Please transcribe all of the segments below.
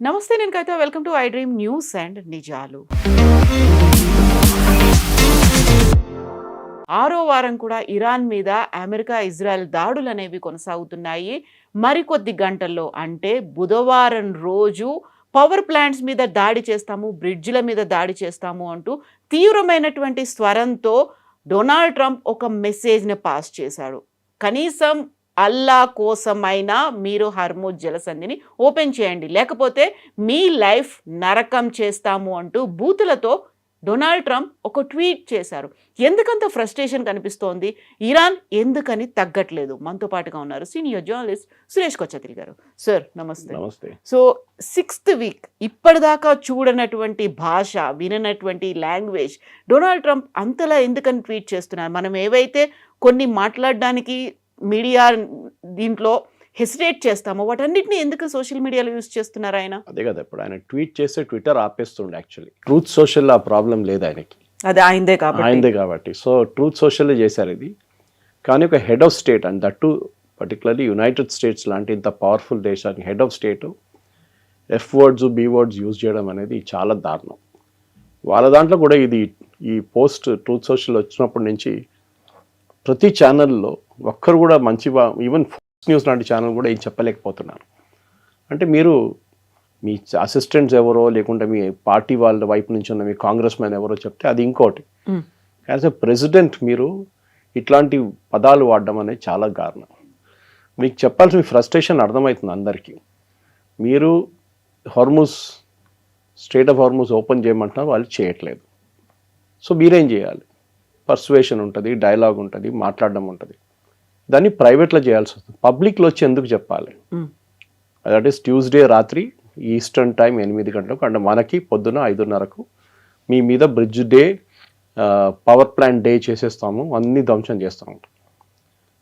నమస్తే, నేను Kavitha. Welcome to I dream news and నిజాలు. ఆరో వారం కూడా ఇరాన్ మీద అమెరికా, ఇజ్రాయెల్ దాడులు అనేవి కొనసాగుతున్నాయి. మరికొద్ది గంటల్లో అంటే బుధవారం రోజు పవర్ ప్లాంట్స్ మీద దాడి చేస్తాము, బ్రిడ్జిల మీద దాడి చేస్తాము అంటూ తీవ్రమైనటువంటి స్వరంతో డొనాల్డ్ ట్రంప్ ఒక మెసేజ్ని పాస్ చేశాడు. కనీసం అల్లా కోసమైనా మీరు హర్మూజ్ జలసంధిని ఓపెన్ చేయండి, లేకపోతే మీ లైఫ్ నరకం చేస్తాము అంటూ బూతులతో డొనాల్డ్ ట్రంప్ ఒక ట్వీట్ చేశారు. ఎందుకంత ఫ్రస్ట్రేషన్ కనిపిస్తోంది? ఇరాన్ ఎందుకని తగ్గట్లేదు? మనతో పాటుగా ఉన్నారు సీనియర్ జర్నలిస్ట్ సురేష్ కొచ్చత్రి గారు. సార్ నమస్తే. నమస్తే. సో 6th వీక్ ఇప్పటిదాకా చూడనటువంటి భాష, విననటువంటి లాంగ్వేజ్ డొనాల్డ్ ట్రంప్ అంతలా ఎందుకని ట్వీట్ చేస్తున్నారు? మనం ఏవైతే కొన్ని మాట్లాడడానికి మీడియా దీంట్లో హెసిటేట్ చేస్తామో వాటన్నిటిని ఎందుకు సోషల్ మీడియాలో యూజ్ చేస్తున్నారు ఆయన? అదే కదా, ఇప్పుడు ఆయన ట్వీట్ చేస్తే ట్విట్టర్ ఆపేస్తుండే. యాక్చువల్లీ ట్రూత్ సోషల్ ఆ ప్రాబ్లం లేదు ఆయనకి, అది ఆయనదే కాబట్టి సో ట్రూత్ సోషల్ చేశారు ఇది. కానీ ఒక head of state, and that particularly United States లాంటి ఇంత పవర్ఫుల్ దేశానికి head of state F words, B words use చేయడం అనేది చాలా దారుణం. వాళ్ళ దాంట్లో కూడా ఇది ఈ పోస్ట్ ట్రూత్ సోషల్ వచ్చినప్పటి నుంచి ప్రతి ఛానల్లో ఒక్కరు కూడా ఈవెన్ ఫోక్స్ న్యూస్ లాంటి ఛానల్ కూడా ఏం చెప్పలేకపోతున్నారు. అంటే మీరు మీ అసిస్టెంట్స్ ఎవరో, లేకుంటే మీ పార్టీ వాళ్ళ వైపు నుంచి ఉన్న మీ కాంగ్రెస్ మ్యాన్ ఎవరో చెప్తే అది ఇంకోటి. యాజ్ ఎ ప్రెసిడెంట్ మీరు ఇట్లాంటి పదాలు వాడడం అనేది చాలా కారణం. మీకు చెప్పాల్సిన మీ ఫ్రస్ట్రేషన్ అర్థమవుతుంది అందరికీ. మీరు స్ట్రేట్ ఆఫ్ హార్మూజ్ ఓపెన్ చేయమంటున్నారు, వాళ్ళు చేయట్లేదు. సో మీరేం చేయాలి? పర్సువేషన్ ఉంటుంది, డైలాగ్ ఉంటుంది, మాట్లాడడం ఉంటుంది. దాన్ని ప్రైవేట్లో చేయాల్సి వస్తుంది. పబ్లిక్లో వచ్చి ఎందుకు చెప్పాలి? దట్ ఈస్ ట్యూస్డే రాత్రి ఈస్టర్న్ టైం 8 గంటలకు, అంటే మనకి పొద్దున 5:30కు మీ మీద bridge day, power plant day చేసేస్తాము, అన్ని ధ్వంసం చేస్తాము.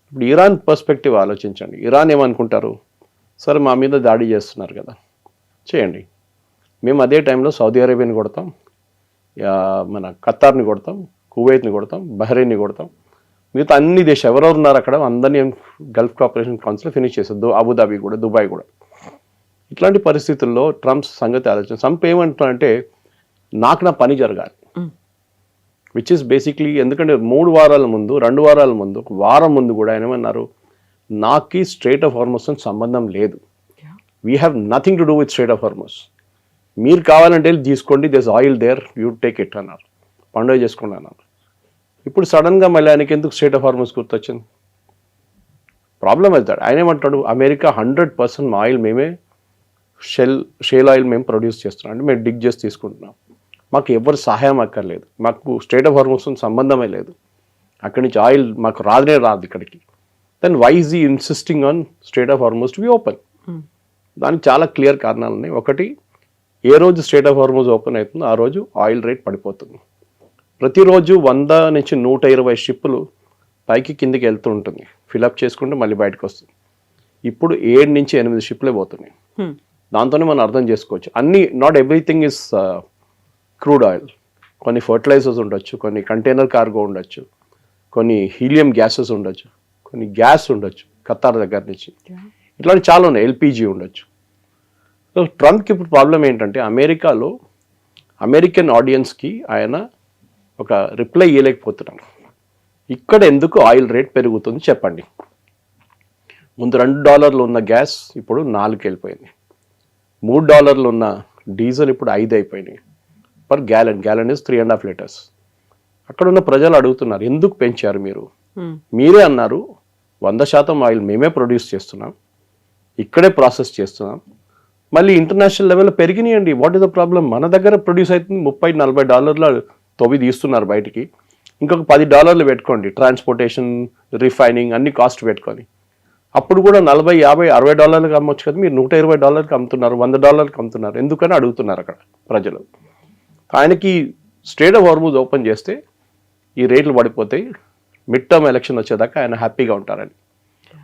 ఇప్పుడు ఇరాన్ పర్స్పెక్టివ్ ఆలోచించండి. ఇరాన్ ఏమనుకుంటారు? సరే మా మీద దాడి చేస్తున్నారు కదా, చేయండి. మేము అదే టైంలో సౌదీ అరేబియాని కొడతాం, మన ఖతార్ని కొడతాం, కువైట్ని కొడతాం, బహ్రెయిన్ని కొడతాం, మిగతా అన్ని దేశాలు ఎవరెవరు ఉన్నారు అక్కడ అందరినీ గల్ఫ్ కోఆపరేషన్ కౌన్సిల్ ఫినిష్ చేస్తారు, అబుదాబి కూడా, దుబాయ్ కూడా. ఇట్లాంటి పరిస్థితుల్లో ట్రంప్ సంగతి ఆలోచన. ట్రంప్ ఏమంటున్నారంటే నాకు నా పని జరగాలి, విచ్ ఇస్ బేసిక్లీ, ఎందుకంటే 3 వారాల ముందు, 2 వారాల ముందు, ఒక వారం ముందు కూడా ఆయన ఏమన్నారు, నాకు స్ట్రేట్ ఆఫ్ హార్మూజ్ సంబంధం లేదు, we have nothing to do with Strait of Hormuz, మీరు కావాలంటే తీసుకోండి, this oil there, you take it అన్నారు, పండుగ చేసుకోండి అన్నారు. ఇప్పుడు సడన్గా మళ్ళీ ఆయనకి ఎందుకు స్ట్రేట్ ఆఫ్ హార్మూజ్ గుర్తొచ్చింది? ప్రాబ్లం అవుతాడు. ఆయన ఏమంటాడు, అమెరికా 100% మా ఆయిల్ మేమే, షేల్ ఆయిల్ మేము ప్రొడ్యూస్ చేస్తున్నాం, అంటే మేము డిగ్ చేసి తీసుకుంటున్నాం, మాకు ఎవరు సహాయం అక్కర్లేదు, మాకు స్ట్రేట్ ఆఫ్ హార్మూజ్ సంబంధమే లేదు, అక్కడి నుంచి ఆయిల్ మాకు రాదు ఇక్కడికి. దెన్ వై ఈజ్ ఈ insisting on straight of Hormuz to be open? దానికి చాలా క్లియర్ కారణాలు ఉన్నాయి. ఒకటి, ఏ రోజు స్ట్రేట్ ఆఫ్ హార్మూజ్ ఓపెన్ అవుతుందో ఆ రోజు ఆయిల్ రేట్ పడిపోతుంది. ప్రతిరోజు 100 నుంచి 120 షిప్పులు పైకి కిందికి వెళ్తూ ఉంటుంది, ఫిలప్ చేసుకుంటే మళ్ళీ బయటకు వస్తుంది. ఇప్పుడు 7 నుంచి 8 షిప్లే పోతున్నాయి. దాంతోనే మనం అర్థం చేసుకోవచ్చు అన్నీ, not everything is crude oil, కొన్ని ఫర్టిలైజర్స్ ఉండొచ్చు, కొన్ని కంటైనర్ కార్గో ఉండొచ్చు, కొన్ని హీలియం గ్యాసెస్ ఉండొచ్చు, కొన్ని గ్యాస్ ఉండొచ్చు ఖతార్ దగ్గర నుంచి, ఇట్లాంటి చాలా ఉన్నాయి, ఎల్పిజి ఉండొచ్చు. సో ట్రంప్కి ఇప్పుడు ప్రాబ్లం ఏంటంటే అమెరికాలో అమెరికన్ ఆడియన్స్కి ఆయన ఒక రిప్లై ఇవ్వలేకపోతున్నాను. ఇక్కడ ఎందుకు ఆయిల్ రేట్ పెరుగుతుంది చెప్పండి? ముందు $2 ఉన్న గ్యాస్ ఇప్పుడు 4కి వెళ్ళిపోయింది, $3 ఉన్న డీజిల్ ఇప్పుడు 5 అయిపోయినాయి per gallon. Gallon is 3.5 litres. అక్కడ ఉన్న ప్రజలు అడుగుతున్నారు, ఎందుకు పెంచారు మీరు? మీరే అన్నారు 100% ఆయిల్ మేమే ప్రొడ్యూస్ చేస్తున్నాం, ఇక్కడే ప్రాసెస్ చేస్తున్నాం, మళ్ళీ ఇంటర్నేషనల్ లెవెల్లో పెరిగినాయండి, వాట్ ఇస్ ద ప్రాబ్లం? మన దగ్గర ప్రొడ్యూస్ అవుతుంది, $30-40 తొవి తీస్తున్నారు బయటికి, ఇంకొక $10 పెట్టుకోండి, ట్రాన్స్పోర్టేషన్, రిఫైనింగ్ అన్ని కాస్ట్ పెట్టుకొని, అప్పుడు కూడా $40, $50, $60 అమ్మొచ్చు కదా, మీరు $120 అమ్ముతున్నారు, $100 అమ్ముతున్నారు, ఎందుకని అడుగుతున్నారు అక్కడ ప్రజలు. ఆయనకి స్ట్రేట్ ఆఫ్ హార్మూజ్ ఓపెన్ చేస్తే ఈ రేట్లు పడిపోతాయి, మిడ్ టర్మ్ ఎలక్షన్ వచ్చేదాకా ఆయన హ్యాపీగా ఉంటారని.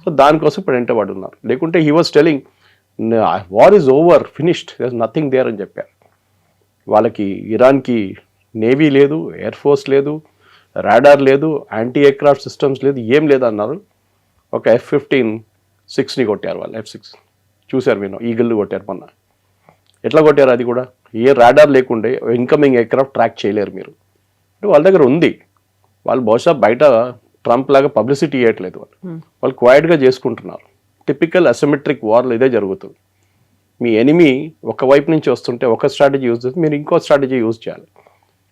సో దానికోసం ఇప్పుడు వెంటబడి ఉన్నారు. లేకుంటే he was telling war is over, finished, there is nothing there అని చెప్పారు. వాళ్ళకి ఇరాన్కి నేవీ లేదు, ఎయిర్ ఫోర్స్ లేదు, రాడార్ లేదు, యాంటీ ఎయిర్క్రాఫ్ట్ సిస్టమ్స్ లేదు, ఏం లేదు అన్నారు. ఒక F-15 F6ని కొట్టారు వాళ్ళు, F6 చూశారు మీరు, ఈగిల్ని కొట్టారు మొన్న. ఎట్లా కొట్టారు అది కూడా? ఏ రాడార్ లేకుండే ఇన్కమింగ్ ఎయిర్క్రాఫ్ట్ ట్రాక్ చేయలేరు మీరు. అంటే వాళ్ళ దగ్గర ఉంది, వాళ్ళు బహుశా బయట ట్రంప్ లాగా పబ్లిసిటీ ఇవ్వట్లేదు, వాళ్ళు క్వైట్గా చేసుకుంటున్నారు. టిపికల్ అసిమెట్రిక్ వార్లు ఇదే జరుగుతుంది. మీ ఎనిమీ ఒకవైపు నుంచి వస్తుంటే ఒక స్ట్రాటజీ యూజ్ చేస్తే మీరు ఇంకో స్ట్రాటజీ యూజ్ చేయాలి.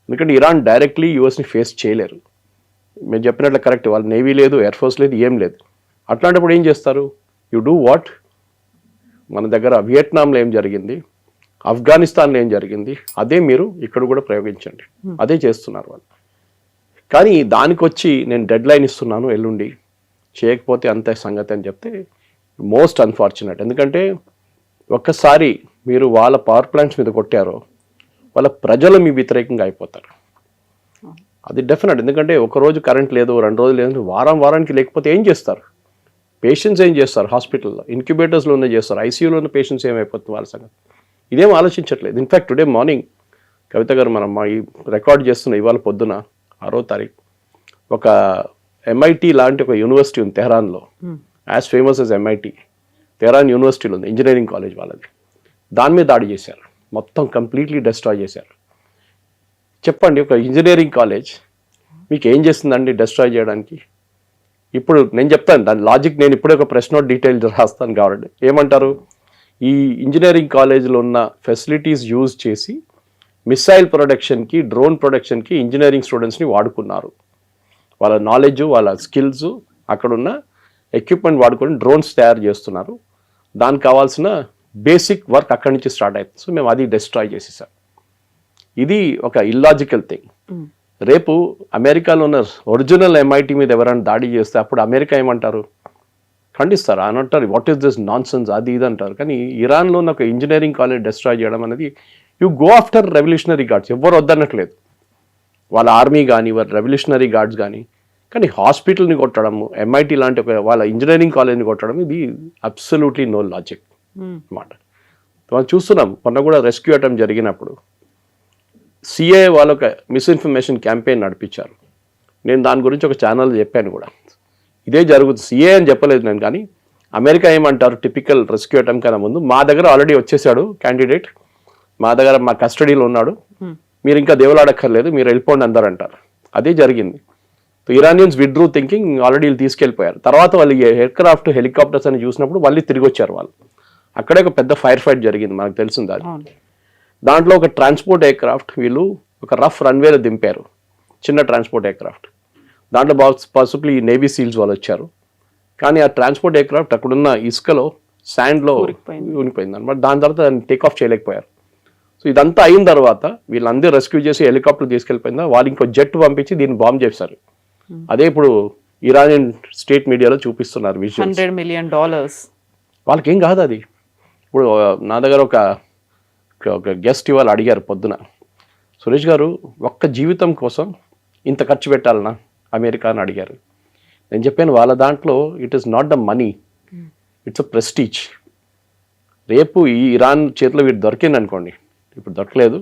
ఎందుకంటే ఇరాన్ డైరెక్ట్లీ యూఎస్ని ఫేస్ చేయలేరు. మీరు చెప్పినట్లు కరెక్ట్, వాళ్ళు నేవీ లేదు, ఎయిర్ ఫోర్స్ లేదు, ఏం లేదు. అట్లాంటప్పుడు ఏం చేస్తారు? You do what? మన దగ్గర వియట్నాంలో ఏం జరిగింది, ఆఫ్ఘనిస్తాన్లో ఏం జరిగింది, అదే మీరు ఇక్కడ కూడా ప్రయోగించండి. అదే చేస్తున్నారు వాళ్ళు. కానీ దానికి వచ్చి నేను డెడ్ లైన్ ఇస్తున్నాను ఎల్లుండి, చేయకపోతే అంతే సంగతి అని చెప్తే మోస్ట్ అన్ఫార్చునేట్. ఎందుకంటే ఒక్కసారి మీరు వాళ్ళ పవర్ ప్లాంట్స్ మీద కొట్టారో వాళ్ళ ప్రజలు మీ వ్యతిరేకంగా అయిపోతారు. అది డెఫినెట్. ఎందుకంటే ఒకరోజు కరెంట్ లేదు, 2 రోజులు లేదు, వారానికి లేకపోతే ఏం చేస్తారు? పేషెంట్స్ ఏం చేస్తారు? హాస్పిటల్లో ఇంక్యుబేటర్స్లోనే చేస్తారు, ఐసీయూలో ఉన్న పేషెంట్స్ ఏమైపోతుంది వాళ్ళ సంగతి? ఇదేం ఆలోచించట్లేదు. ఇన్ఫ్యాక్ట్ టుడే మార్నింగ్ కవిత గారు మనం ఈ రికార్డ్ చేస్తున్న ఇవాళ పొద్దున 6వ తారీఖు ఒక ఎంఐటి లాంటి ఒక యూనివర్సిటీ ఉంది తెహరాన్లో, as famous as MIT. Tehran యూనివర్సిటీలో ఉంది, ఇంజనీరింగ్ కాలేజ్ వాళ్ళది. దాని మీద దాడి చేశారు, మొత్తం కంప్లీట్లీ డిస్ట్రాయ్ చేశారు. చెప్పండి, ఒక ఇంజనీరింగ్ కాలేజ్ మీకు ఏం చేస్తుందండి డిస్ట్రాయ్ చేయడానికి? ఇప్పుడు నేను చెప్తాను దాని లాజిక్, నేను ఇప్పుడే ఒక ప్రెస్ నోట్ డీటెయిల్ రాస్తాను కాబట్టి. ఏమంటారు? ఈ ఇంజనీరింగ్ కాలేజీలో ఉన్న ఫెసిలిటీస్ యూజ్ చేసి మిసైల్ ప్రొడక్షన్కి, డ్రోన్ ప్రొడక్షన్కి ఇంజనీరింగ్ స్టూడెంట్స్ని వాడుకున్నారు. వాళ్ళ నాలెడ్జ్, వాళ్ళ స్కిల్స్, అక్కడున్న ఎక్విప్మెంట్ వాడుకొని డ్రోన్స్ తయారు చేస్తున్నారు. దానికి కావాల్సిన బేసిక్ వర్క్ అక్కడి నుంచి స్టార్ట్ అవుతుంది. సో మేము అది డిస్ట్రాయ్ చేసేసాం. ఇది ఒక ఇల్లాజికల్ థింగ్. రేపు అమెరికాలో ఉన్న ఒరిజినల్ ఎంఐటి మీద ఎవరైనా దాడి చేస్తే అప్పుడు అమెరికా ఏమంటారు? ఖండిస్తారు, అని అంటారు what is this non sense, అది ఇది అంటారు. కానీ ఇరాన్లో ఉన్న ఒక ఇంజనీరింగ్ కాలేజ్ డిస్ట్రాయ్ చేయడం అనేది, you go after revolutionary guards, ఎవరు వద్దన్నట్లేదు, వాళ్ళ ఆర్మీ కానీ వాళ్ళ రెవల్యూషనరీ గార్డ్స్ కానీ. కానీ హాస్పిటల్ని కొట్టడము, ఎంఐటి లాంటి ఒక వాళ్ళ ఇంజనీరింగ్ కాలేజ్ని కొట్టడం, ఇది అబ్సల్యూట్లీ నో లాజిక్ అన్నమాట. మనం చూస్తున్నాం, మొన్న కూడా రెస్క్యూ అటెంప్ట్ జరిగినప్పుడు సిఏ వాళ్ళు ఒక మిస్ఇన్ఫర్మేషన్ క్యాంపెయిన్ నడిపించారు. నేను దాని గురించి ఒక ఛానల్ చెప్పాను కూడా, ఇదే జరుగుతుంది. సిఏ అని చెప్పలేదు నేను, కానీ అమెరికా ఏమంటారు, టిపికల్ రెస్క్యూ అటెంప్ట్ కన్నా ముందు మా దగ్గర ఆల్రెడీ వచ్చేసాడు క్యాండిడేట్, మా దగ్గర మా కస్టడీలో ఉన్నాడు, మీరు ఇంకా దేవులాడక్కర్లేదు, మీరు వెళ్ళిపోండి అందరు అంటారు. అదే జరిగింది. ఇరానియన్స్ విడ్రూ థింకింగ్ ఆల్రెడీ వీళ్ళు తీసుకెళ్ళిపోయారు. తర్వాత వాళ్ళు ఎయిర్క్రాఫ్ట్, హెలికాప్టర్స్ అని చూసినప్పుడు మళ్ళీ తిరిగి వచ్చారు వాళ్ళు. అక్కడే ఒక పెద్ద ఫైర్ ఫైట్ జరిగింది, మనకు తెలిసింది అది. దాంట్లో ఒక ట్రాన్స్పోర్ట్ ఎయిర్క్రాఫ్ట్ వీళ్ళు ఒక రఫ్ రన్వేలో దింపారు, చిన్న ట్రాన్స్పోర్ట్ ఎయిర్క్రాఫ్ట్. దాంట్లో పాసిబుల్లీ నేవీ సీల్స్ వాళ్ళు వచ్చారు. కానీ ఆ ట్రాన్స్పోర్ట్ ఎయిర్క్రాఫ్ట్ అక్కడున్న ఇసుకలో, శాండ్లో ఉనిపోయింది అనమాట. దాని తర్వాత దాన్ని టేక్ ఆఫ్ చేయలేకపోయారు. సో ఇదంతా అయిన తర్వాత వీళ్ళందరూ రెస్క్యూ చేసి హెలికాప్టర్ తీసుకెళ్ళిపోయిందా, వాళ్ళు ఇంకో జెట్ పంపించి దీన్ని బాంబ్ చేశారు. అదే ఇప్పుడు ఇరానియన్ స్టేట్ మీడియాలో చూపిస్తున్నారు విజువల్స్. $100 million. వాళ్ళకేం కాదు అది. ఇప్పుడు నా దగ్గర ఒక గెస్ట్ ఇవాళ అడిగారు పొద్దున, సురేష్ గారు ఒక్క జీవితం కోసం ఇంత ఖర్చు పెట్టాలనా అమెరికా అని అడిగారు. నేను చెప్పాను, వాళ్ళ దాంట్లో it is not the money, it's a prestige. రేపు ఈ ఇరాన్ చేతిలో వీడు దొరికింది అనుకోండి, ఇప్పుడు దొరకలేదు,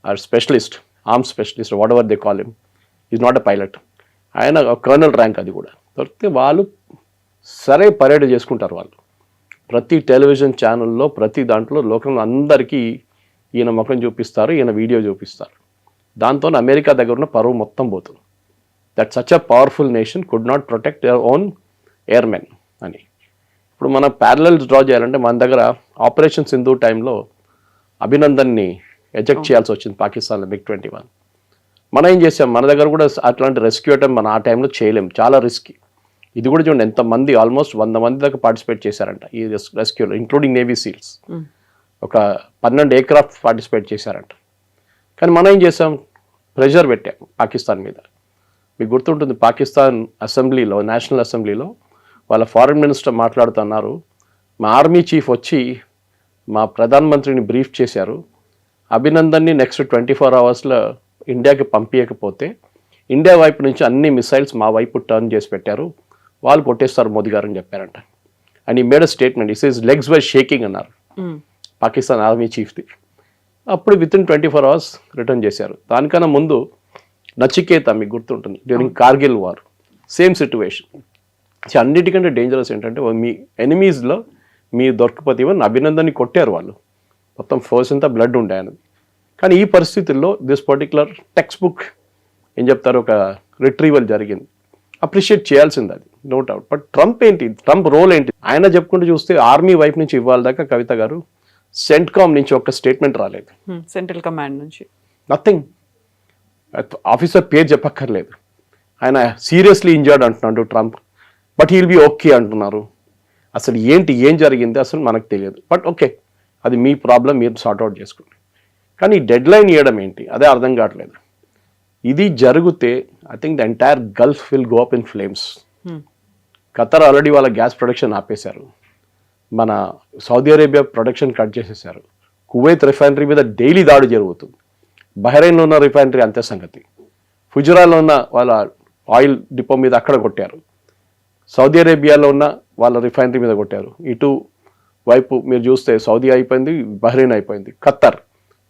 ఆ specialist, arms specialist, what ever they call him, is not a pilot, ఆయన కర్నల్ ర్యాంక్, అది కూడా దొరికితే వాళ్ళు సరే పరేడ్ చేసుకుంటారు. వాళ్ళు ప్రతి టెలివిజన్ ఛానల్లో, ప్రతి దాంట్లో లోకంలో అందరికీ ఈయన ముఖం చూపిస్తారు, ఈయన వీడియో చూపిస్తారు. దాంతో అమెరికా దగ్గర ఉన్న పరువు మొత్తం పోతుంది. That such a powerful nation could not protect your own airmen అని. ఇప్పుడు మనం ప్యారలల్స్ డ్రా చేయాలంటే మన దగ్గర ఆపరేషన్ సింధు టైంలో అభినందన్ని ఎజెక్ట్ చేయాల్సి వచ్చింది పాకిస్తాన్లో, MiG-21. మనం ఏం చేసాం, మన దగ్గర కూడా అట్లాంటి రెస్క్యూ అటెంప్ట్ మనం ఆ టైంలో చేయలేం, చాలా రిస్కీ. ఇది కూడా చూడండి ఎంతమంది, ఆల్మోస్ట్ 100 మంది దాకా పార్టిసిపేట్ చేశారంట ఈ రెస్క్యూలో, ఇంక్లూడింగ్ నేవీ సీల్స్. ఒక 12 ఎయిర్క్రాఫ్ట్ పార్టిసిపేట్ చేశారంట. కానీ మనం ఏం చేసాం, ప్రెషర్ పెట్టాం పాకిస్తాన్ మీద. మీకు గుర్తుంటుంది, పాకిస్తాన్ అసెంబ్లీలో, నేషనల్ అసెంబ్లీలో వాళ్ళ ఫారిన్ మినిస్టర్ మాట్లాడుతున్నారు, మా ఆర్మీ చీఫ్ వచ్చి మా ప్రధానమంత్రిని బ్రీఫ్ చేశారు, అభినందన్ని నెక్స్ట్ 24 అవర్స్లో ఇండియాకి పంపించకపోతే ఇండియా వైపు నుంచి అన్ని మిసైల్స్ మా వైపు టర్న్ చేసి పెట్టారు, వాళ్ళు కొట్టేస్తారు మోదీ గారు అని చెప్పారంట. And he made a statement, his legs why shaking అన్నారు పాకిస్తాన్ ఆర్మీ చీఫ్ది. అప్పుడు వితిన్ 24 అవర్స్ రిటర్న్ చేశారు. దానికన్నా ముందు నచికేత, మీకు గుర్తుంటుంది, during Kargil war same situation, అన్నిటికంటే డేంజరస్ ఏంటంటే మీ ఎనిమీస్లో మీరు దొరకపోతే ఈవెన్ అభినందన్ని కొట్టారు వాళ్ళు, మొత్తం ఫోర్స్ అంతా బ్లడ్ ఉండే ఆయనది. కానీ ఈ పరిస్థితుల్లో దిస్ పర్టికులర్ టెక్స్ట్ బుక్ ఏం చెప్తారు, ఒక రిట్రీవల్ జరిగింది, అప్రిషియేట్ చేయాల్సింది అది, నో డౌట్. బట్ ట్రంప్ ఏంటి, ట్రంప్ రోల్ ఏంటి? ఆయన చెప్పుకుంటూ చూస్తే ఆర్మీ వైపు నుంచి ఇవ్వాలి దాకా కవిత గారు సెంట్కామ్ నుంచి ఒక స్టేట్మెంట్ రాలేదు, సెంట్రల్ కమాండ్ నుంచి నథింగ్. ఆఫీసర్ పేరు చెప్పక్కర్లేదు. ఆయన సీరియస్లీ ఇంజర్డ్ అంటున్నాడు Trump, but he'll be okay అంటున్నారు. అసలు ఏంటి, ఏం జరిగింది అసలు మనకు తెలియదు. బట్ ఓకే, అది మీ ప్రాబ్లం, మీరు సార్ట్అవుట్ చేసుకోండి. కానీ డెడ్ లైన్ ఇవ్వడం ఏంటి, అదే అర్థం కావట్లేదు. ఇది జరిగితే I think the entire Gulf will go up in flames. Qatar already వాళ్ళ గ్యాస్ ప్రొడక్షన్ ఆపేశారు, మన సౌదీ అరేబియా ప్రొడక్షన్ కట్ చేసేసారు, కువైత్ రిఫైనరీ మీద డైలీ దాడి జరుగుతుంది, బహ్రెయిన్లో ఉన్న రిఫైనరీ అంతే సంగతి, ఫుజరాలో ఉన్న వాళ్ళ ఆయిల్ డిపో మీద అక్కడ కొట్టారు, సౌదీ అరేబియాలో ఉన్న వాళ్ళ రిఫైనరీ మీద కొట్టారు. ఇటు వైపు మీరు చూస్తే సౌదీ అయిపోయింది, బహ్రెయిన్ అయిపోయింది,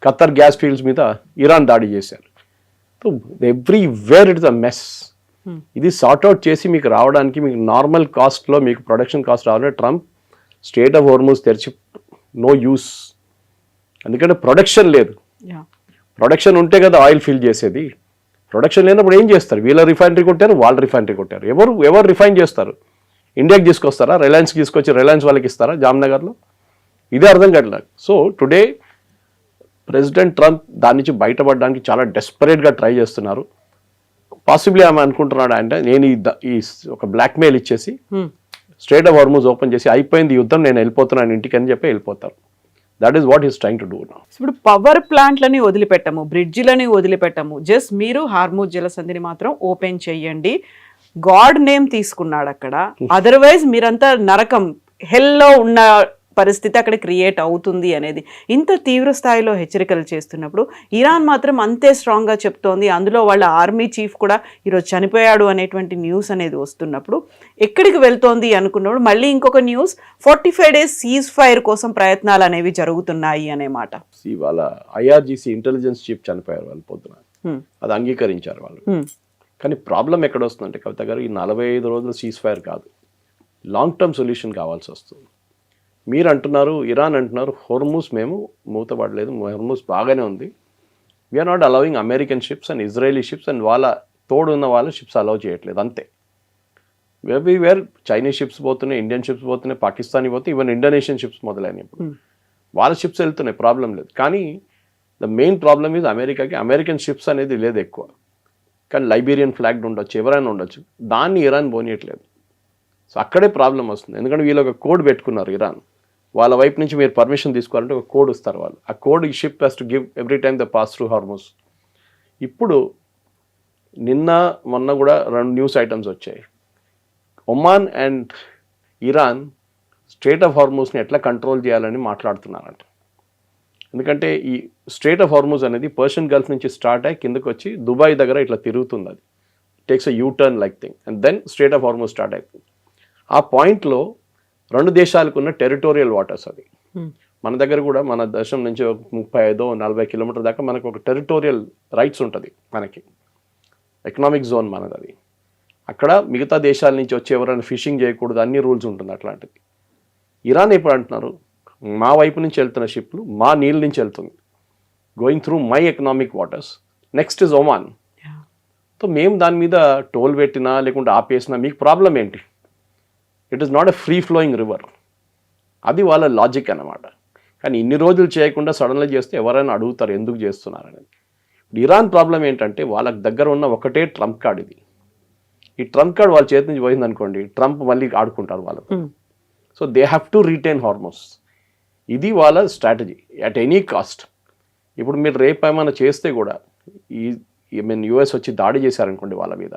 ఖతర్ గ్యాస్ ఫీల్డ్స్ మీద ఇరాన్ దాడి చేశారు. So everywhere it is a mess. ఇది సార్ట్అవుట్ చేసి మీకు రావడానికి, మీకు నార్మల్ కాస్ట్లో మీకు ప్రొడక్షన్ కాస్ట్ రావాలంటే ట్రంప్ స్టేట్ ఆఫ్ హోర్ముజ్ తెరిచి నో యూస్. ఎందుకంటే ప్రొడక్షన్ లేదు. ప్రొడక్షన్ ఉంటే కదా ఆయిల్ ఫిల్ చేసేది. ప్రొడక్షన్ లేనప్పుడు ఏం చేస్తారు? వీళ్ళ రిఫైనరీ కొట్టారు, వాళ్ళ రిఫైనరీ కొట్టారు. ఎవరు రిఫైన్ చేస్తారు? ఇండియాకి తీసుకొస్తారా? రిలయన్స్కి తీసుకొచ్చి రిలయన్స్ వాళ్ళకి ఇస్తారా జామ్నగర్లో? ఇదే అర్థం కావట్లేదు. సో టుడే ప్రెసిడెంట్ ట్రంప్ దాని నుంచి బయటపడడానికి చాలా డెస్పరేట్గా ట్రై చేస్తున్నారు. పాసిబ్లీ ఆమె అనుకుంటున్నాడు అంటే నేను ఈ ఒక బ్లాక్మెయిల్ ఇచ్చేసి స్ట్రేట్ ఆఫ్ హార్మూజ్ ఓపెన్ చేసి అయిపోయింది యుద్ధం, నేను వెళ్ళిపోతున్నాను ఇంటికి అని చెప్పి వెళ్ళిపోతారు. That is what is trying to do now. ఇప్పుడు పవర్ ప్లాంట్లని వదిలిపెట్టము, బ్రిడ్జిలని వదిలిపెట్టము, జస్ట్ మీరు హార్మూజ్ జలసంధిని మాత్రం ఓపెన్ చెయ్యండి. గాడ్ నేమ్ తీసుకున్నాడు అక్కడ, అదర్వైజ్ మీరంతా నరకం హెల్లో ఉన్న పరిస్థితి అక్కడ క్రియేట్ అవుతుంది అనేది ఇంత తీవ్ర స్థాయిలో హెచ్చరికలు చేస్తున్నప్పుడు ఇరాన్ మాత్రం అంతే స్ట్రాంగ్గా చెప్తోంది. అందులో వాళ్ళ ఆర్మీ చీఫ్ కూడా ఈరోజు చనిపోయాడు అనేటువంటి న్యూస్ అనేది వస్తున్నప్పుడు ఎక్కడికి వెళ్తోంది అనుకున్నప్పుడు మళ్ళీ ఇంకొక న్యూస్ 45 days సీజ్ ఫైర్ కోసం ప్రయత్నాలు అనేవి జరుగుతున్నాయి అనే మాట. వాళ్ళ IRGC ఇంటెలిజెన్స్ చీఫ్ చనిపోయారు వాళ్ళు పొద్దున, అది అంగీకరించారు వాళ్ళు. కానీ ప్రాబ్లం ఎక్కడ వస్తుందంటే కవిత గారు, ఈ 45 రోజుల సీజ్ ఫైర్ కాదు, లాంగ్ టర్మ్ సొల్యూషన్ కావాల్సి వస్తుంది. మీరు అంటున్నారు, ఇరాన్ అంటున్నారు హోర్మూజ్ మేము మూతపడలేదు, హోర్మూజ్ బాగానే ఉంది, we are not allowing American ships and Israeli ships and వాళ్ళ తోడు ఉన్న వాళ్ళ షిప్స్ అలౌ చేయట్లేదు అంతే. వేర్ చైనీస్ షిప్స్ పోతున్నాయి, ఇండియన్ షిప్స్ పోతున్నాయి, పాకిస్తానీ పోతే ఈవెన్ ఇండోనేషియన్ షిప్స్ మొదలైనవి. ఇప్పుడు వాళ్ళ షిప్స్ వెళ్తున్నాయి, ప్రాబ్లం లేదు. కానీ ద మెయిన్ ప్రాబ్లమ్ ఇది అమెరికాకి అమెరికన్ షిప్స్ అనేది లేదు ఎక్కువ. కానీ లైబీరియన్ ఫ్లాగ్ ఉండొచ్చు, ఎవరైనా ఉండొచ్చు, దాన్ని ఇరాన్ పోనీయట్లేదు. సో అక్కడే ప్రాబ్లం వస్తుంది. ఎందుకంటే వీళ్ళు ఒక కోడ్ పెట్టుకున్నారు ఇరాన్, వాళ్ళ వైపు నుంచి మీరు పర్మిషన్ తీసుకోవాలంటే ఒక కోడ్ ఇస్తారు వాళ్ళు. ఆ కోడ్ ఈ ship has to give every time the pass through Hormuz. ఇప్పుడు నిన్న మొన్న కూడా 2 న్యూస్ ఐటమ్స్ వచ్చాయి. Oman and Iran strait of హార్మూజ్ని ఎట్లా కంట్రోల్ చేయాలని మాట్లాడుతున్నారంట. ఎందుకంటే ఈ స్ట్రేట్ ఆఫ్ హార్మూజ్ అనేది పర్షియన్ గల్ఫ్ నుంచి స్టార్ట్ అయ్యి కిందకు వచ్చి దుబాయ్ దగ్గర ఇట్లా తిరుగుతుంది, అది takes a U-turn like thing and then strait of Hormuz start అవుతుంది. ఆ పాయింట్లో 2 దేశాలకు ఉన్న టెరిటోరియల్ వాటర్స్ అది. మన దగ్గర కూడా మన దేశం నుంచి 35-40 కిలోమీటర్ దాకా మనకు ఒక టెరిటోరియల్ రైట్స్ ఉంటుంది, మనకి ఎకనామిక్ జోన్ మనది అది. అక్కడ మిగతా దేశాల నుంచి వచ్చి ఎవరైనా ఫిషింగ్ చేయకూడదు, అన్ని రూల్స్ ఉంటుంది అట్లాంటిది. ఇరాన్ ఎప్పుడు అంటున్నారు, మా వైపు నుంచి వెళ్తున్న షిప్లు మా నీళ్ళ నుంచి వెళ్తుంది, going through my economic waters, next is Oman. So మేము దాని మీద టోల్ పెట్టినా లేకుంటే ఆపేసినా మీకు ప్రాబ్లం ఏంటి? It is not a free flowing river. అది వాళ్ళ లాజిక్ అన్నమాట. కానీ ఇన్ని రోజులు చేయకుండా సడన్గా చేస్తే ఎవరైనా అడుగుతారు ఎందుకు చేస్తున్నారనేది. ఇరాన్ ప్రాబ్లం ఏంటంటే వాళ్ళకి దగ్గర ఉన్న ఒకటే ట్రంప్ కార్డ్ ఇది. ఈ ట్రంప్ కార్డ్ వాళ్ళ చేతి నుంచి పోయింది అనుకోండి, ట్రంప్ మళ్ళీ ఆడుకుంటారు వాళ్ళు. So they have to retain హార్మోస్. ఇది వాళ్ళ స్ట్రాటజీ అట్ ఎనీ కాస్ట్. ఇప్పుడు మీరు రేపు ఏమైనా చేస్తే కూడా US వచ్చి దాడి చేశారనుకోండి వాళ్ళ మీద,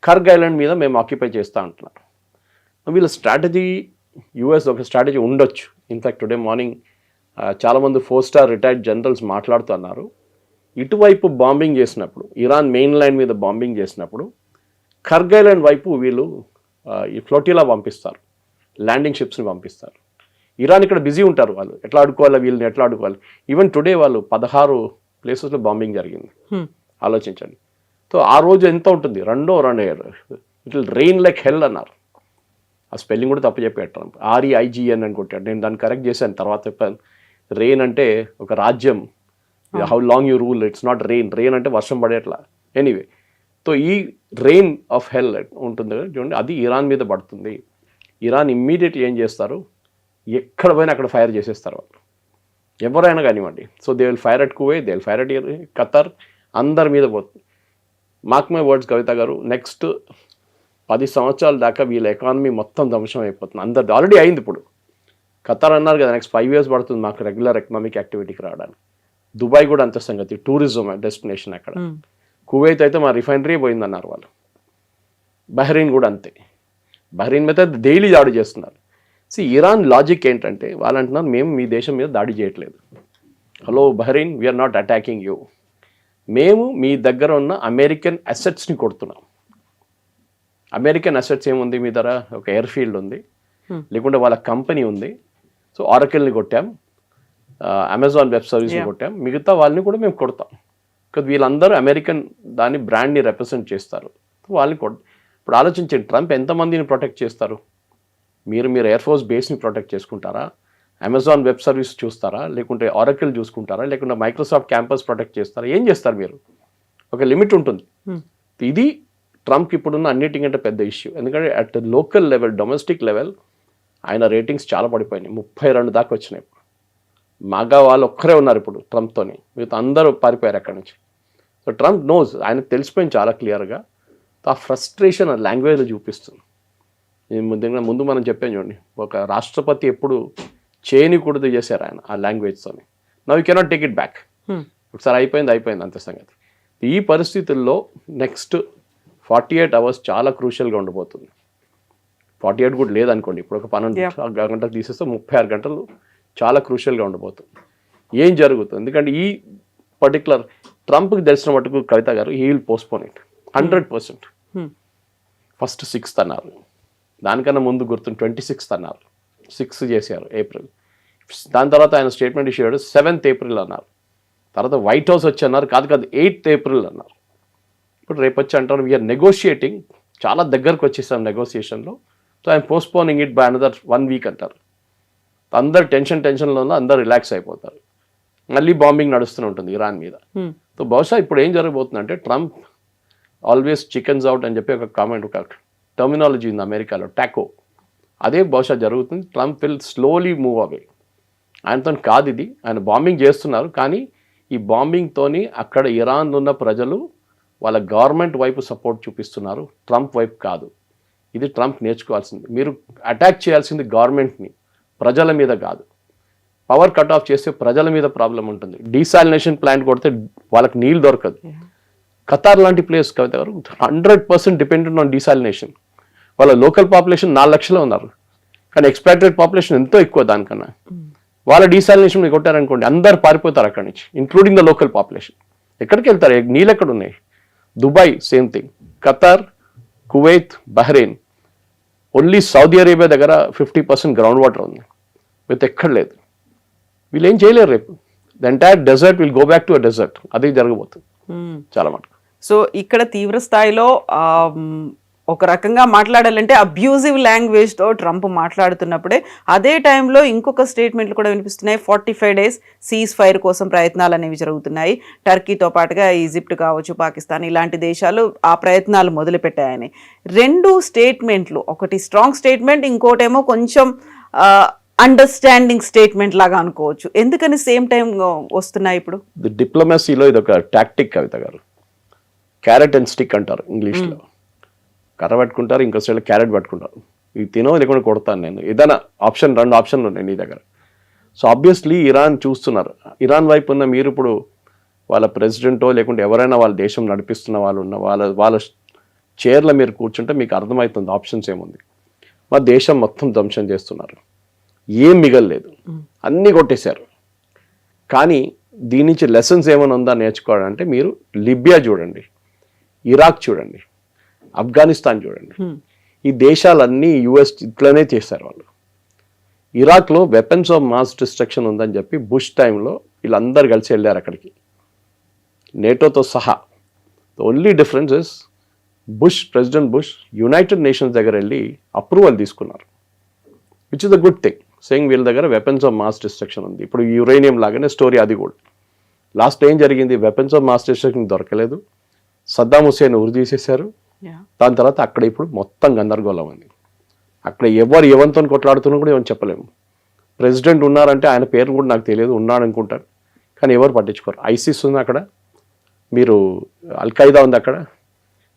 కర్గ్ ఐలాండ్ మీద మేము ఆక్యుపై చేస్తూ అంటున్నారు. వీళ్ళ స్ట్రాటజీ US ఒక స్ట్రాటజీ ఉండొచ్చు. ఇన్ఫ్యాక్ట్ టుడే మార్నింగ్ చాలామంది 4-star రిటైర్డ్ జనరల్స్ మాట్లాడుతున్నారు, ఇటువైపు బాంబింగ్ చేసినప్పుడు, ఇరాన్ మెయిన్ లైన్ మీద బాంబింగ్ చేసినప్పుడు కర్గ్ ఐలాండ్ వైపు వీళ్ళు ఈ ఫ్లోటిలా పంపిస్తారు, ల్యాండింగ్ షిప్స్ని పంపిస్తారు. ఇరాన్ ఇక్కడ బిజీ ఉంటారు, వాళ్ళు ఎట్లా ఆడుకోవాలి, వీళ్ళని ఎట్లా ఆడుకోవాలి. ఈవెన్ టుడే వాళ్ళు 16 ప్లేసెస్లో బాంబింగ్ జరిగింది, ఆలోచించండి. సో ఆ రోజు ఎంత ఉంటుంది, 2 ఇట్ విల్ రెయిన్ లైక్ హెల్ అన్నారు. ఆ స్పెల్లింగ్ కూడా తప్పు చెప్పాడు ట్రంప్. REIGN అని కొట్టాడు. నేను దాన్ని కరెక్ట్ చేశాను, తర్వాత చెప్పాను. రెయిన్ అంటే ఒక రాజ్యం, how long you rule, it's not rain అంటే వర్షం పడేట్లా. ఎనీవే, సో ఈ రెయిన్ ఆఫ్ హెల్ ఉంటుంది కదా చూడండి, అది ఇరాన్ మీద పడుతుంది. ఇరాన్ ఇమ్మీడియట్గా ఏం చేస్తారు, ఎక్కడ పోయినా అక్కడ ఫైర్ చేసేస్తారు వాళ్ళు, ఎవరైనా కానివ్వండి. So they will fire at Kuwait, they will fire at Qatar, అందరి మీద పోతుంది. మార్క్ మై వర్డ్స్ కవిత గారు, నెక్స్ట్ 10 సంవత్సరాల దాకా వీళ్ళ ఎకానమీ మొత్తం ధ్వంసం అయిపోతుంది. అందరిది ఆల్రెడీ అయింది. ఇప్పుడు ఖతర్ అన్నారు కదా, నెక్స్ట్ 5 years పడుతుంది మాకు రెగ్యులర్ ఎకనామిక్ యాక్టివిటీకి రావడానికి. దుబాయ్ కూడా అంత సంగతి, టూరిజం డెస్టినేషన్ అక్కడ. కువైత్ అయితే మా రిఫైనరీ పోయిందన్నారు వాళ్ళు. బహ్రెయిన్ కూడా అంతే. బహ్రెయిన్ మీద డైలీ దాడి చేస్తున్నారు. ఇరాన్ లాజిక్ ఏంటంటే, వాళ్ళు అంటున్నారు మేము మీ దేశం మీద దాడి చేయట్లేదు. Hello Bahrain, we are not attacking you, మేము మీ దగ్గర ఉన్న అమెరికన్ అసెట్స్ని కొడుతున్నాం. అమెరికన్ అసెట్స్ ఏముంది మీ దగ్గర, ఒక ఎయిర్ ఫీల్డ్ ఉంది, లేకుంటే వాళ్ళ కంపెనీ ఉంది. సో ఆరకిల్ని కొట్టాం, అమెజాన్ వెబ్ సర్వీస్ని కొట్టాం, మిగతా వాళ్ళని కూడా మేము కొడతాం. because వీళ్ళందరూ అమెరికన్ దాని బ్రాండ్ని రిప్రజెంట్ చేస్తారు. వాళ్ళని ఇప్పుడు ఆలోచించండి, ట్రంప్ ఎంతమందిని ప్రొటెక్ట్ చేస్తారు? మీరు ఎయిర్ ఫోర్స్ బేస్ని ప్రొటెక్ట్ చేసుకుంటారా, అమెజాన్ వెబ్ సర్వీస్ చూస్తారా, లేకుంటే ఆరకిల్ చూసుకుంటారా, లేకుంటే మైక్రోసాఫ్ట్ క్యాంపస్ ప్రొటెక్ట్ చేస్తారా? ఏం చేస్తారు మీరు? ఒక లిమిట్ ఉంటుంది. ఇది ట్రంప్కి ఇప్పుడున్న అన్నిటికంటే పెద్ద ఇష్యూ. ఎందుకంటే at local level, domestic level ఆయన రేటింగ్స్ చాలా పడిపోయినాయి, 32 దాకా వచ్చినాయి. మగా వాళ్ళు ఒక్కరే ఉన్నారు ఇప్పుడు ట్రంప్తోని, మిగతా అందరూ పారిపోయారు అక్కడి నుంచి. సో ట్రంప్ నోస్, ఆయనకు తెలిసిపోయింది చాలా క్లియర్గా. ఆ ఫ్రస్ట్రేషన్ ఆ లాంగ్వేజ్లో చూపిస్తుంది. ముందు మనం చెప్పాను చూడండి, ఒక రాష్ట్రపతి ఎప్పుడు చేయనికూడదు చేశారు ఆయన ఆ లాంగ్వేజ్తోని. Now you cannot take it back. ఒకసారి అయిపోయింది అంతే సంగతి. ఈ పరిస్థితుల్లో నెక్స్ట్ 48 hours చాలా క్రూషియల్గా ఉండబోతుంది. 48 కూడా లేదనుకోండి, ఇప్పుడు ఒక 12 గంటలు తీసేస్తే 36 గంటలు చాలా క్రూషియల్గా ఉండబోతుంది. ఏం జరుగుతుంది? ఎందుకంటే ఈ పర్టికులర్ ట్రంప్కి తెలిసిన మటుకు కవిత గారు, he will postpone it 100%. First 6th అన్నారు, దానికన్నా ముందు గుర్తుంది 26th అన్నారు, 6 చేశారు ఏప్రిల్. దాని తర్వాత ఆయన స్టేట్మెంట్ ఇష్యూ 7th April అన్నారు. తర్వాత వైట్ హౌస్ వచ్చి అన్నారు కాదు 8th April అన్నారు. ఇప్పుడు రేపు వచ్చి అంటారు వీఆర్ నెగోషియేటింగ్, చాలా దగ్గరకు వచ్చేసాం నెగోషియేషన్లో, so I'm postponing it by another 1 week అంటారు. అందరు టెన్షన్లో ఉన్న అందరు రిలాక్స్ అయిపోతారు. మళ్ళీ బాంబింగ్ నడుస్తూనే ఉంటుంది ఇరాన్ మీద. సో బహుశా ఇప్పుడు ఏం జరగబోతుందంటే, ట్రంప్ ఆల్వేస్ చికెన్స్ అవుట్ అని చెప్పి ఒక కామెంట్, ఒక టర్మినాలజీ ఉంది అమెరికాలో, టాకో, అదే బహుశా జరుగుతుంది. Trump will slowly move away. ఆయనతో కాదు ఇది, ఆయన బాంబింగ్ చేస్తున్నారు, కానీ ఈ బాంబింగ్తోని అక్కడ ఇరాన్లో ఉన్న ప్రజలు వాళ్ళ గవర్నమెంట్ వైపు సపోర్ట్ చూపిస్తున్నారు, ట్రంప్ వైపు కాదు. ఇది ట్రంప్ నేర్చుకోవాల్సింది. మీరు అటాక్ చేయాల్సింది గవర్నమెంట్ని, ప్రజల మీద కాదు. పవర్ కట్ ఆఫ్ చేస్తే ప్రజల మీద ప్రాబ్లం ఉంటుంది. డీసాలినేషన్ ప్లాంట్ కొడితే వాళ్ళకి నీళ్ళు దొరకదు. ఖతార్ లాంటి ప్లేస్ కవిత గారు 100% డిపెండెంట్ ఆన్ డీసాలినేషన్. వాళ్ళ లోకల్ పాపులేషన్ 4 లక్షలు ఉన్నారు, కానీ ఎక్స్పాట్రేట్ పాపులేషన్ ఎంతో ఎక్కువ దానికన్నా. వాళ్ళ డీసాలినేషన్ మీరు కొట్టారనుకోండి, అందరు పారిపోతారు అక్కడి నుంచి, ఇంక్లూడింగ్ ద లోకల్ పాపులేషన్. ఎక్కడికి వెళ్తారు? నీళ్ళు ఎక్కడ ఉన్నాయి? Dubai same thing, Qatar, Kuwait, Bahrain, only Saudi Arabia దగ్గర 50% గ్రౌండ్ వాటర్ ఉంది, విత్ ఎక్కడ లేదు. వీళ్ళు ఏం చేయలేరు. రేపు the entire desert will go back to a desert. అదే జరగబోతుంది చాలా మటుకు. సో ఇక్కడ తీవ్ర స్థాయిలో ఒక రకంగా మాట్లాడాలంటే అబ్యూజివ్ లాంగ్వేజ్తో ట్రంప్ మాట్లాడుతున్నప్పుడే, అదే టైంలో ఇంకొక స్టేట్మెంట్లు కూడా వినిపిస్తున్నాయి. 45 days సీజ్ ఫైర్ కోసం ప్రయత్నాలు అనేవి జరుగుతున్నాయి. టర్కీతో పాటుగా ఈజిప్ట్ కావచ్చు, పాకిస్తాన్, ఇలాంటి దేశాలు ఆ ప్రయత్నాలు మొదలుపెట్టాయని. 2 స్టేట్మెంట్లు, ఒకటి స్ట్రాంగ్ స్టేట్మెంట్, ఇంకోటేమో కొంచెం అండర్స్టాండింగ్ స్టేట్మెంట్ లాగా అనుకోవచ్చు. ఎందుకని సేమ్ టైం వస్తున్నాయి ఇప్పుడు? డిప్లొమసీలో ఇది ఒక టాక్టిక్ కవిత గారు. క్యారెట్ అండ్ స్టిక్ అంటారు ఇంగ్లీష్లో. కర్ర పట్టుకుంటారు, ఇంకో సైడ్ క్యారెట్ పట్టుకుంటారు. ఇవి తినో లేకుండా కొడతాను నేను, ఏదైనా ఆప్షన్, 2 ఆప్షన్లు ఉన్నాయి నీ దగ్గర. సో ఆబ్వియస్లీ ఇరాన్ చూస్తున్నారు. ఇరాన్ వైపు ఉన్న మీరు ఇప్పుడు వాళ్ళ ప్రెసిడెంటో లేకుంటే ఎవరైనా వాళ్ళ దేశం నడిపిస్తున్న వాళ్ళు ఉన్న వాళ్ళ చైర్లో మీరు కూర్చుంటే మీకు అర్థమవుతుంది ఆప్షన్స్ ఏముంది. మా దేశం మొత్తం ధ్వంసం చేస్తున్నారు, ఏం మిగలలేదు, అన్నీ కొట్టేశారు. కానీ దీని నుంచి లెసన్స్ ఏమైనా ఉందా నేర్చుకోవాలంటే మీరు లిబియా చూడండి, ఇరాక్ చూడండి, ఆఫ్ఘనిస్తాన్ చూడండి. ఈ దేశాలన్నీ యుఎస్ ఇట్లనే చేశారు వాళ్ళు. ఇరాక్లో వెపన్స్ ఆఫ్ మాస్ డిస్ట్రక్షన్ ఉందని చెప్పి బుష్ టైంలో వీళ్ళందరూ కలిసి వెళ్ళారు అక్కడికి, నేటోతో సహా. The only difference is president bush United nations దగ్గర వెళ్ళి అప్రూవల్ తీసుకున్నారు, which is the good thing, saying వీళ్ళ దగ్గర వెపన్స్ ఆఫ్ మాస్ డిస్ట్రక్షన్ ఉంది. ఇప్పుడు యురేనియం లాగానే స్టోరీ అది కూడా. లాస్ట్ ఏం జరిగింది, వెపన్స్ ఆఫ్ మాస్ డిస్ట్రక్షన్ దొరకలేదు, సద్దాం హుసేన్ ఉరి తీసేశారు. దాని తర్వాత అక్కడ ఇప్పుడు మొత్తం గందరగోళం ఉంది. అక్కడ ఎవరు ఎవరితో కొట్లాడుతున్నా కూడా ఏమని చెప్పలేము. ప్రెసిడెంట్ ఉన్నారంటే ఆయన పేరు కూడా నాకు తెలియదు, ఉన్నాడు అనుకుంటాను, కానీ ఎవరు పట్టించుకోరు. ఐసిస్ ఉంది అక్కడ, మీరు అల్ఖైదా ఉంది అక్కడ,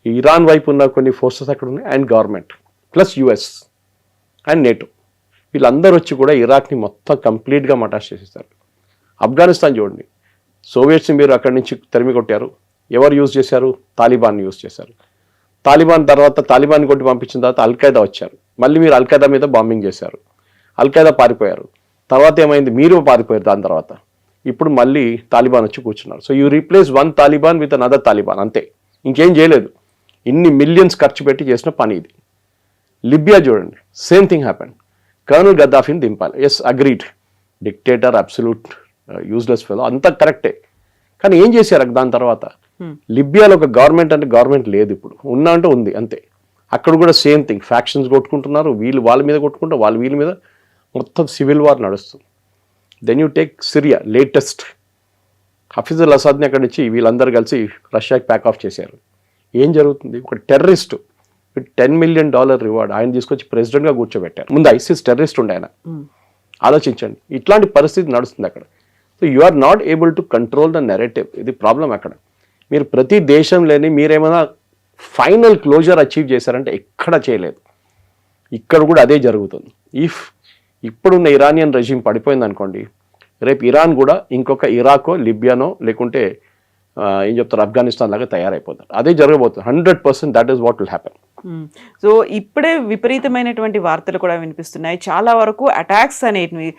ఇరాన్ వైపు ఉన్న కొన్ని ఫోర్సెస్ అక్కడ ఉన్నాయి, and government plus US and NATO, వీళ్ళందరూ వచ్చి కూడా ఇరాక్ని మొత్తం కంప్లీట్గా మటాష్ చేసేస్తారు. ఆఫ్ఘనిస్తాన్ చూడండి, సోవియట్స్ని మీరు అక్కడి నుంచి తరిమి కొట్టారు, ఎవరు యూజ్ చేశారు, తాలిబాన్ యూజ్ చేశారు. తాలిబాన్ తర్వాత తాలిబాన్ కొట్టి పంపించిన తర్వాత అల్ఖైదా వచ్చారు, మళ్ళీ మీరు అల్ఖైదా మీద బాంబింగ్ చేశారు, అల్ఖైదా పారిపోయారు. తర్వాత ఏమైంది, మీరు పారిపోయారు. దాని తర్వాత ఇప్పుడు మళ్ళీ తాలిబాన్ వచ్చి కూర్చున్నారు. So you replace one Taliban with another Taliban, అంతే, ఇంకేం చేయలేదు. ఇన్ని మిలియన్స్ ఖర్చు పెట్టి చేసిన పని ఇది. లిబియా చూడండి, సేమ్ థింగ్ హ్యాపెన్. కర్నల్ గద్దాఫీని దింపాలి, yes agreed, dictator, absolute useless fellow, అంతా కరెక్టే. కానీ ఏం చేశారు దాని తర్వాత? లిబియాలో ఒక గవర్నమెంట్ అంటే గవర్నమెంట్ లేదు, ఇప్పుడు ఉన్నా అంటే ఉంది అంతే. అక్కడ కూడా సేమ్ థింగ్, ఫ్యాక్షన్స్ కొట్టుకుంటున్నారు, వీళ్ళు వాళ్ళ మీద కొట్టుకుంటారు, వాళ్ళు వీళ్ళ మీద, మొత్తం సివిల్ వార్ నడుస్తుంది. Then you take Syria, latest హఫీజుల్ అసాద్ని అక్కడి నుంచి వీళ్ళందరూ కలిసి రష్యాకి ప్యాక్ ఆఫ్ చేశారు. ఏం జరుగుతుంది, ఒక టెర్రరిస్ట్ విత్ $10 million రివార్డ్ ఆయన తీసుకొచ్చి ప్రెసిడెంట్గా కూర్చోబెట్టారు. ముందు ఐసిస్ టెర్రరిస్ట్ ఉండే ఆయన, ఆలోచించండి. ఇట్లాంటి పరిస్థితి నడుస్తుంది అక్కడ. So you are not able to control the narrative, ఇది ప్రాబ్లం అక్కడ. మీరు ప్రతి దేశంలోని మీరేమైనా ఫైనల్ క్లోజర్ అచీవ్ చేశారంటే ఎక్కడ చేయలేదు, ఇక్కడ కూడా అదే జరుగుతుంది. ఇప్పుడున్న ఇరానియన్ రెజిమ్ పడిపోయింది అనుకోండి, రేపు ఇరాన్ కూడా ఇంకొక ఇరాకో లిబియానో లేకుంటే ఏం చెప్తారు ఆఫ్ఘనిస్తాన్ లాగా తయారైపోతారు. అదే జరగబోతుంది 100%. That is what will happen. So ఇప్పుడే విపరీతమైనటువంటి వార్తలు కూడా వినిపిస్తున్నాయి. చాలా వరకు అటాక్స్ అనేటివి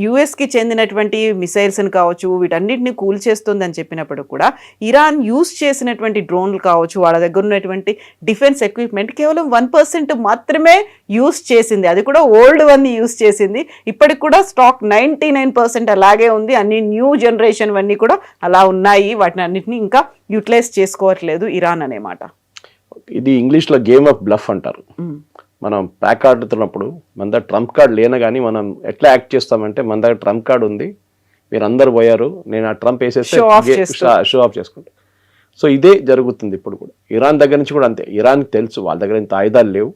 యుఎస్కి చెందినటువంటి మిసైల్స్ని కావచ్చు, వీటన్నిటిని కూల్చేస్తుందని చెప్పినప్పుడు కూడా ఇరాన్ యూస్ చేసినటువంటి డ్రోన్లు కావచ్చు, వాళ్ళ దగ్గర ఉన్నటువంటి డిఫెన్స్ ఎక్విప్మెంట్ కేవలం 1% మాత్రమే యూస్ చేసింది. అది కూడా ఓల్డ్ వన్ యూస్ చేసింది. ఇప్పటికి కూడా స్టాక్ 99% అలాగే ఉంది. అన్ని న్యూ జనరేషన్ అన్నీ కూడా అలా ఉన్నాయి. వాటిని అన్నిటిని ఇంకా యూటిలైజ్ చేసుకోవట్లేదు ఇరాన్ అనే మాట. ఇది ఇంగ్లీష్లో గేమ్ ఆఫ్ బ్లఫ్ అంటారు. మనం ప్యాక్ ఆడుతున్నప్పుడు మన దగ్గర ట్రంప్ కార్డ్ లేన కానీ మనం ఎట్లా యాక్ట్ చేస్తామంటే, మన దగ్గర ట్రంప్ కార్డ్ ఉంది, మీరు అందరు పోయారు, నేను ఆ ట్రంప్ వేసేస్తే షో ఆఫ్ చేసుకుంటా. సో ఇదే జరుగుతుంది ఇప్పుడు కూడా. ఇరాన్ దగ్గర నుంచి కూడా అంతే. ఇరాన్కి తెలుసు వాళ్ళ దగ్గర ఇంత ఆయుధాలు లేవు,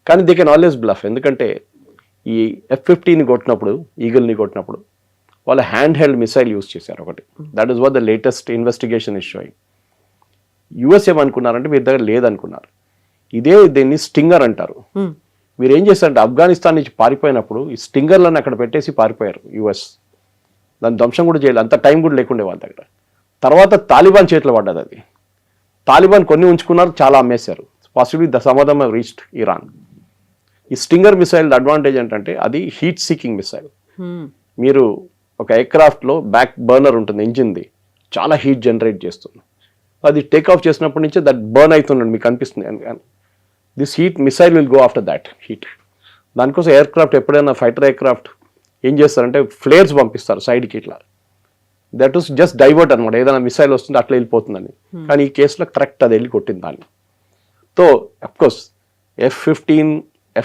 కానీ దే కెన్ ఆల్వేస్ బ్లఫ్. ఎందుకంటే ఈ F-15ని కొట్టినప్పుడు, ఈగల్ని కొట్టినప్పుడు వాళ్ళు హ్యాండ్ హెల్డ్ మిసైల్ యూజ్ చేశారు ఒకటి. That is what the latest investigation is showing. US ఏమనుకున్నారంటే మీరు దగ్గర లేదనుకున్నారు. ఇదే దీన్ని స్టింగర్ అంటారు. మీరు ఏం చేస్తారంటే ఆఫ్ఘనిస్తాన్ నుంచి పారిపోయినప్పుడు ఈ స్టింగర్లను అక్కడ పెట్టేసి పారిపోయారు యుఎస్. దాని ధ్వంసం కూడా చేయలేదు, అంత టైం కూడా లేకుండే వాళ్ళ దగ్గర. తర్వాత తాలిబాన్ చేతిలో పడ్డది అది. తాలిబాన్ కొన్ని ఉంచుకున్నారు, చాలా అమ్మేశారు. Possibly some of them have reached Iran. ఈ స్టింగర్ మిసైల్ అడ్వాంటేజ్ ఏంటంటే అది హీట్ సీకింగ్ మిసైల్. మీరు ఒక ఎయిర్క్రాఫ్ట్లో బ్యాక్ బర్నర్ ఉంటుంది, ఇంజిన్ది, చాలా హీట్ జనరేట్ చేస్తుంది. అది టేక్ ఆఫ్ చేసినప్పటి నుంచి దట్ బర్న్ అవుతున్నాడు మీకు అనిపిస్తుంది. This heat missile will go after that heat. దానికోసం ఎయిర్క్రాఫ్ట్ ఎప్పుడైనా ఫైటర్ ఎయిర్క్రాఫ్ట్ ఏం చేస్తారంటే ఫ్లేర్స్ పంపిస్తారు సైడ్కి ఇట్లా. దట్ ఈస్ జస్ట్ డైవర్ట్ అనమాట, ఏదైనా మిసైల్ వస్తుంది అట్లా వెళ్ళిపోతుందని. కానీ ఈ కేసులో కరెక్ట్ అది వెళ్ళి కొట్టింది దాన్ని. సో అఫ్కోర్స్ F-15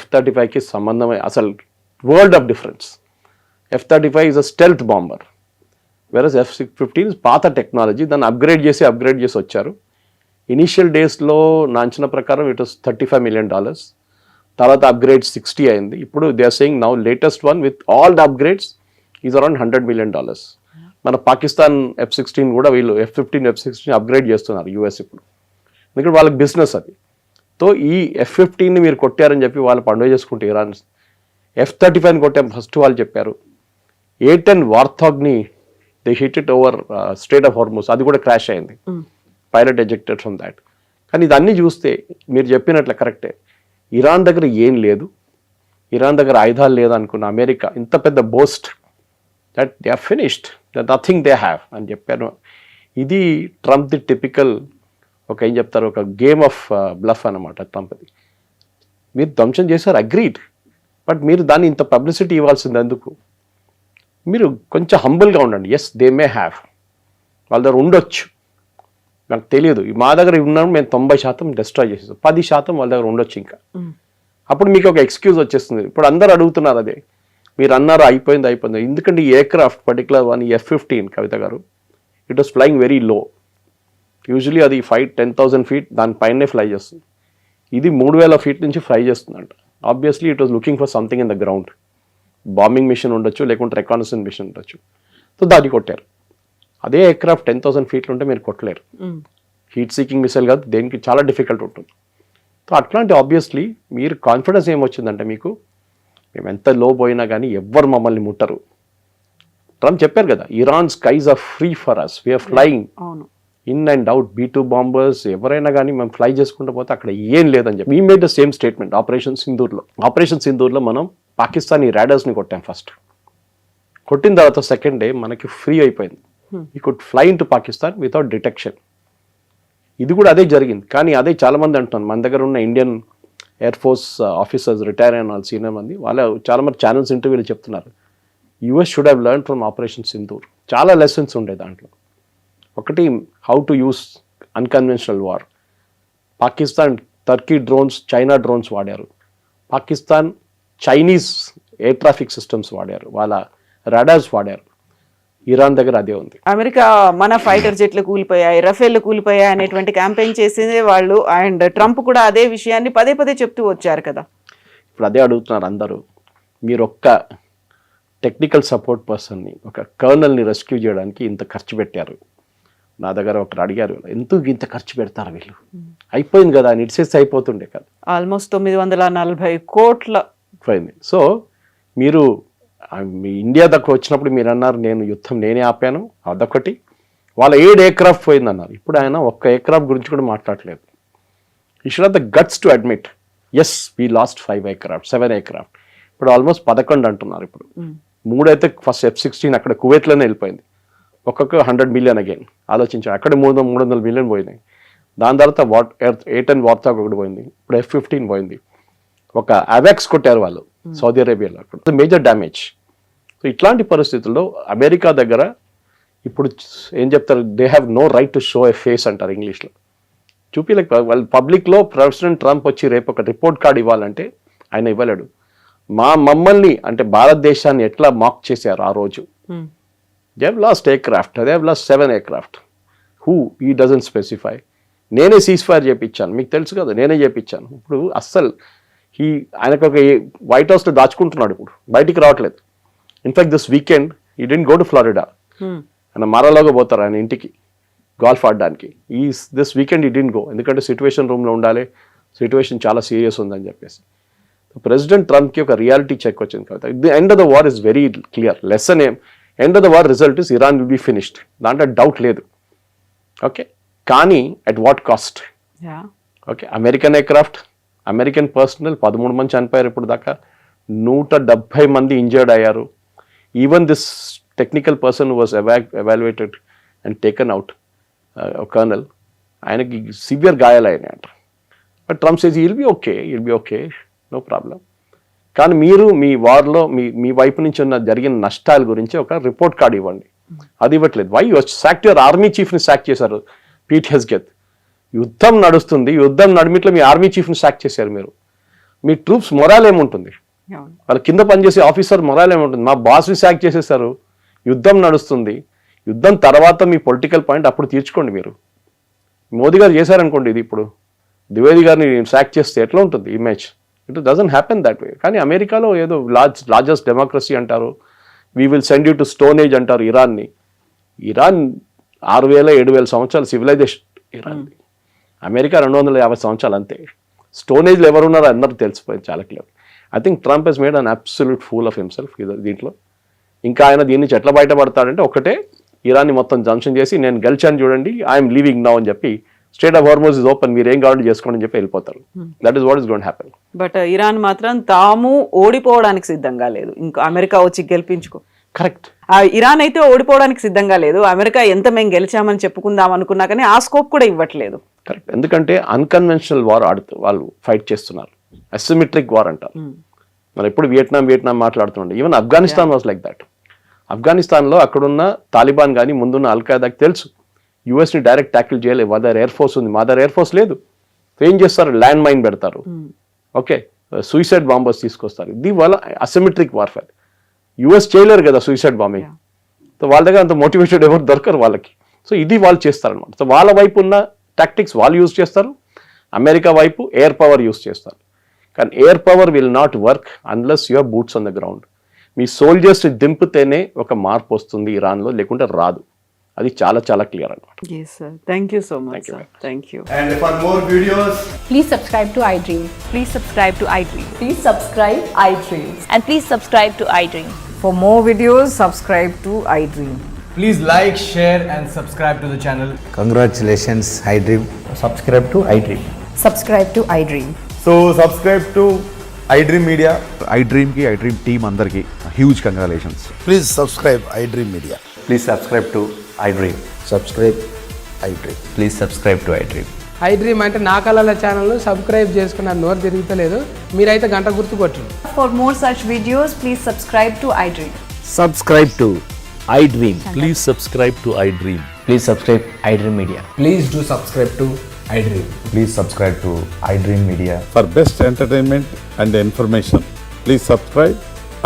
F-35కి సంబంధమే అసలు world of difference. F-35 is a stealth bomber, versus F-15 పాత టెక్నాలజీ, దాన్ని అప్గ్రేడ్ చేసి వచ్చారు. ఇనీషియల్ డేస్లో నా అంచనా ప్రకారం ఇట్ వాస్ $35 million. తర్వాత అప్గ్రేడ్ 60 అయింది. ఇప్పుడు they are saying now latest one with all the upgrades is around $100 million. మన పాకిస్తాన్ F-16 కూడా వీళ్ళు F-15 F-16 అప్గ్రేడ్ చేస్తున్నారు యూఎస్ ఇప్పుడు, ఎందుకంటే వాళ్ళకి బిజినెస్ అది. సో ఈ F-15ని మీరు కొట్టారని చెప్పి వాళ్ళు పండుగ చేసుకుంటే ఇరాన్. F-35ని కొట్టాం ఫస్ట్ వాళ్ళు చెప్పారు. A-10 వార్థాగ్ని they hit it over strait of Hormuz, అది కూడా క్రాష్ అయింది. Pilot ejected from that. కానీ ఇదన్నీ చూస్తే మీరు చెప్పినట్లు కరెక్టే, ఇరాన్ దగ్గర ఏం లేదు, ఇరాన్ దగ్గర ఆయుధాలు లేదు అనుకున్న అమెరికా ఇంత పెద్ద boast that they are finished, that nothing they have అని చెప్పారు. ఇది ట్రంప్ ది టిపికల్ ఒక ఏం చెప్తారు, ఒక గేమ్ ఆఫ్ బ్లఫ్ అనమాట ట్రంప్ది. మీరు ధ్వంసం చేశారు, అగ్రీడ్, బట్ మీరు దాన్ని ఇంత పబ్లిసిటీ ఇవ్వాల్సింది ఎందుకు? మీరు కొంచెం హంబుల్గా ఉండండి. ఎస్ దే మే హ్యావ్, వాళ్ళ దగ్గర ఉండొచ్చు, నాకు తెలియదు. మా దగ్గర ఉన్నప్పుడు మేము 90% డిస్ట్రాయ్ చేసేసాం, 10% వాళ్ళ దగ్గర ఉండొచ్చు ఇంకా. అప్పుడు మీకు ఒక ఎక్స్క్యూజ్ వచ్చేస్తుంది. ఇప్పుడు అందరు అడుగుతున్నారు అదే, మీరు అన్నారు అయిపోయింది. ఎందుకంటే ఈ ఎయిర్క్రాఫ్ట్ పర్టికులర్ వన్ F-15 కవిత గారు, it was flying very low. Usually అది 10,000 feet దానిపైనే ఫ్లై చేస్తుంది. ఇది 3,000 feet నుంచి ఫ్లై చేస్తుందంట. Obviously it was looking for something in the ground. Bombing mission ఉండొచ్చు, లేకుంటే రికానసెన్స్ మిషన్ ఉండొచ్చు. సో దాన్ని కొట్టారు. అదే ఎయిర్క్రాఫ్ట్ 10,000 feet ఉంటే మీరు కొట్టలేరు. హీట్ సీకింగ్ మిసైల్ కాదు, దేనికి చాలా డిఫికల్ట్ ఉంటుంది. సో అట్లాంటి ఆబ్వియస్లీ మీరు కాన్ఫిడెన్స్ ఏమొచ్చిందంటే మీకు, మేము ఎంత లో పోయినా కానీ ఎవ్వరు మమ్మల్ని ముట్టరు. ట్రంప్ చెప్పారు కదా, Iran skies are free for us, we are flying in and out, B-2 bombers ఎవరైనా కానీ మేము ఫ్లై చేసుకుంటూ పోతే అక్కడ ఏం లేదని చెప్పి. We made the same statement operation సింధూర్లో మనం పాకిస్తానీ రాడార్స్ని కొట్టాం ఫస్ట్. కొట్టిన తర్వాత సెకండ్ డే మనకి ఫ్రీ అయిపోయింది. We could fly in to Pakistan without detection. ఇది కూడా అదే జరిగింది. కానీ అదే చాలామంది అంటున్నారు, మన దగ్గర ఉన్న Indian air force officers retire అయిన వాళ్ళు సీనియర్ మంది, వాళ్ళు చాలామంది ఛానల్స్ ఇంటర్వ్యూలు చెప్తున్నారు, US should have learn from operation Sindoor. చాలా లెసన్స్ ఉండే దాంట్లో. ఒకటి, how to use unconventional war. Pakistan Turkey drones, China drones వాడారు. Pakistan Chinese air traffic systems వాడారు, వాళ్ళ రాడార్స్ వాడారు. ఇరాన్ దగ్గర అదే ఉంది. అమెరికా మన ఫైటర్ జెట్లు కూలిపోయాయి, రఫేల్ కూలిపోయాయి అనేటువంటి క్యాంపెయిన్ చేసేదే వాళ్ళు. అండ్ ట్రంప్ కూడా అదే విషయాన్ని పదే చెప్తూ వచ్చారు కదా. ఇప్పుడు అదే అడుగుతున్నారు అందరూ, మీరు ఒక్క టెక్నికల్ సపోర్ట్ పర్సన్ని, ఒక కర్నల్ని రెస్క్యూ చేయడానికి ఇంత ఖర్చు పెట్టారు. నా దగ్గర ఒకరు అడిగారు, ఎందుకు ఇంత ఖర్చు పెడతారు వీళ్ళు, అయిపోయింది కదా, నిడిసేసి అయిపోతుండే కదా. ఆల్మోస్ట్ 940 కోట్ల పోయింది. సో మీరు మీ ఇండియా దగ్గర వచ్చినప్పుడు మీరు అన్నారు, నేను యుద్ధం నేనే ఆపాను, అదొకటి. వాళ్ళ 7 ఎయిర్క్రాఫ్ట్ పోయిందన్నారు. ఇప్పుడు ఆయన ఒక్క ఎయిర్క్రాఫ్ట్ గురించి కూడా మాట్లాడలేదు. You should have the guts to admit, yes we lost 5 aircraft, 7 aircraft. ఇప్పుడు ఆల్మోస్ట్ 11 అంటున్నారు. ఇప్పుడు 3 అయితే ఫస్ట్ F-16 అక్కడ కువైట్లోనే వెళ్ళిపోయింది. ఒక్కొక్క 100 million అగైన్ ఆలోచించారు. అక్కడ 300 million పోయినాయి. దాని తర్వాత A-10 వార్తాక్ ఒకటి పోయింది. ఇప్పుడు F-15 పోయింది. ఒక అవాక్స్ కొట్టారు వాళ్ళు సౌదీ అరేబియాలో, అక్కడ మేజర్ డ్యామేజ్. సో ఇట్లాంటి పరిస్థితుల్లో అమెరికా దగ్గర ఇప్పుడు ఏం చెప్తారు, they have no right to show a face అంటారు ఇంగ్లీష్లో. చూపిలేక వాళ్ళు పబ్లిక్లో ప్రెసిడెంట్ ట్రంప్ వచ్చి రేపు ఒక రిపోర్ట్ కార్డ్ ఇవ్వాలంటే ఆయన ఇవ్వలేడు. మమ్మల్ని అంటే భారతదేశాన్ని ఎట్లా మాక్ చేశారు ఆ రోజు. They have lost aircraft, they have lost 7 aircraft. Who ఈ డజంట్ స్పెసిఫై. నేనే సీజ్ ఫైర్ చేయించాను, మీకు తెలుసు కదా, నేనే చేయించాను. ఇప్పుడు అస్సలు ఆయనకు ఒక వైట్ హౌస్లో దాచుకుంటున్నాడు, ఇప్పుడు బయటికి రావట్లేదు. ఇన్ఫాక్ట్ దిస్ వీకెండ్ ఈ డెంట్ గో టు ఫ్లోరిడా. ఆయన మరలోగా పోతారు ఆయన ఇంటికి గాల్ఫ్ ఆడడానికి. దిస్ వీకెండ్ ఈ డెంట్ గో, ఎందుకంటే సిచ్యువేషన్ రూమ్లో ఉండాలి, సిచ్యువేషన్ చాలా సీరియస్ ఉందని చెప్పేసి. ప్రెసిడెంట్ ట్రంప్కి ఒక రియాలిటీ చెక్ వచ్చింది కదా. The end of the war is very clear. Lesson end of the war result is Iran will be finished, దాంట్లో డౌట్ లేదు. ఓకే, కానీ at what cost? Okay, American aircraft, American personnel 13 మంది చనిపోయారు ఇప్పుడు దాకా, 170 మంది ఇంజర్డ్ అయ్యారు. Even this technical person was evaluated and taken out, colonel, ఆయనకి సివియర్ గాయాలయ్యాయి అంట. But Trump says will be okay, no problem. కానీ మీరు మీ వార్లో మీ వైపు నుంచి ఉన్న జరిగిన నష్టాల గురించి ఒక రిపోర్ట్ కార్డ్ ఇవ్వండి. అది ఇవ్వట్లేదు. వై సాక్ యువర్ ఆర్మీ చీఫ్ని సాక్ చేశారు, పీట్ హెస్గెత్. యుద్ధం నడుస్తుంది, యుద్ధం నడిమిట్లో మీ ఆర్మీ చీఫ్ని సాక్ చేశారు మీరు. మీ ట్రూప్స్ మొరాల్ ఏముంటుంది, వాళ్ళ కింద పనిచేసే ఆఫీసర్ మొరాల్ ఏముంటుంది? మా బాస్ని సాక్ చేసేసారు, యుద్ధం నడుస్తుంది, యుద్ధం తర్వాత మీ పొలిటికల్ పాయింట్ అప్పుడు తీర్చుకోండి. మీరు మోదీ గారు చేశారనుకోండి, ఇది ఇప్పుడు ద్వివేది గారిని సాక్ చేస్తే ఎట్లా ఉంటుంది image? It doesn't happen that way. కానీ అమెరికాలో ఏదో లార్జెస్ట్ డెమోక్రసీ అంటారు, we will send you to stone age అంటారు ఇరాన్ని. ఇరాన్ 6,000-7,000 సంవత్సరాల సివిలైజేషన్ ఇరాన్. అమెరికా 250 సంవత్సరాలు అంతే. స్టోన్ ఏజ్లో ఎవరున్నారో అందరూ తెలిసిపోయింది చాలా clear. I think Trump he's made an absolute fool of himself దీంట్లో. ఇంకా ఆయన దీని నుంచి ఎట్లా బయటపడతాడంటే ఒకటే, ఇరాన్ని మొత్తం జంక్షన్ చేసి నేను గెలిచాను చూడండి, ఐఎమ్ లీవింగ్ నౌ అని చెప్పి, state of Hormuz is open, మీరు ఏం కావాలంటే చేసుకోండి అని చెప్పి వెళ్ళిపోతారు. That is what is going to happen. But Iran మాత్రం తాము ఓడిపోవడానికి సిద్ధంగా లేదు, ఇంకా అమెరికా వచ్చి గెలిపించుకో. కరెక్ట్. ఇరాన్ అయితే ఓడిపోవడానికి సిద్ధంగా లేదు. అమెరికా ఎంత మేము గెలిచామని చెప్పుకుందాం అనుకున్నా కానీ ఆ స్కోప్ కూడా ఇవ్వట్లేదు. కరెక్ట్. ఎందుకంటే అన్కన్వెన్షనల్ వార్ వాళ్ళు ఫైట్ చేస్తున్నారు, అసిమెట్రిక్ వార్ అంటారు. మరి ఎప్పుడు వియట్నాం మాట్లాడుతుండే. Even Afghanistan was like that. ఆఫ్ఘనిస్తాన్లో అక్కడున్న తాలిబాన్ కానీ ముందున్న అల్ఖైదాకి తెలుసు యుఎస్ని డైరెక్ట్ ట్యాకిల్ చేయలేదు. మా దగ్గర ఎయిర్ ఫోర్స్ ఉంది, మా దగ్గర ఎయిర్ ఫోర్స్ లేదు. ఏం చేస్తారు? ల్యాండ్ మైన్ పెడతారు, ఓకే, సూసైడ్ బాంబర్స్ తీసుకొస్తారు. ఇది వాళ్ళ అసిమెట్రిక్ వార్ఫేర్. యుఎస్ చేయలేరు కదా సూసైడ్ బాంబింగ్. సో వాళ్ళ దగ్గర అంత మోటివేటెడ్ ఎవరు దొరకరు వాళ్ళకి. సో ఇది వాళ్ళు చేస్తారనమాట. సో వాళ్ళ వైపు ఉన్న టాక్టిక్స్ వాళ్ళు యూజ్ చేస్తారు, అమెరికా వైపు ఎయిర్ పవర్ యూజ్ చేస్తారు. కానీ air power will not work unless your boots on the ground. మీ సోల్జర్స్ దింపితేనే ఒక మార్పు వస్తుంది ఇరాన్లో, లేకుంటే రాదు. అది చాలా చాలా క్లియర్ అనమాట. Yes, sir. Thank you so much, Thank you, sir. ma'am. Thank you. And for more videos, Please subscribe to iDream. Please subscribe to iDream. Please subscribe iDream. And please subscribe to iDream. For more videos, subscribe to iDream. please like, share and subscribe to the channel. Congratulations, iDream. Subscribe to iDream. Subscribe to iDream. So subscribe to iDream Media. iDream team అందరికి huge congratulations. Please subscribe iDream Media. Please subscribe to iDream. Subscribe iDream. Please subscribe to iDream. iDream అంటే నా కళల ఛానల్ను subscribe చేసుకున్న నోరు తిరుగుతలేదు, మీరైతే గంట గుర్తు కొట్టండి. For more such videos, please subscribe to iDream. Subscribe to iDream. Please subscribe to iDream. Please subscribe iDream Media. Please do subscribe to iDream. Please subscribe to iDream Media. For best entertainment and information, please subscribe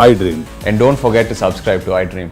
iDream. And don't forget to subscribe to iDream.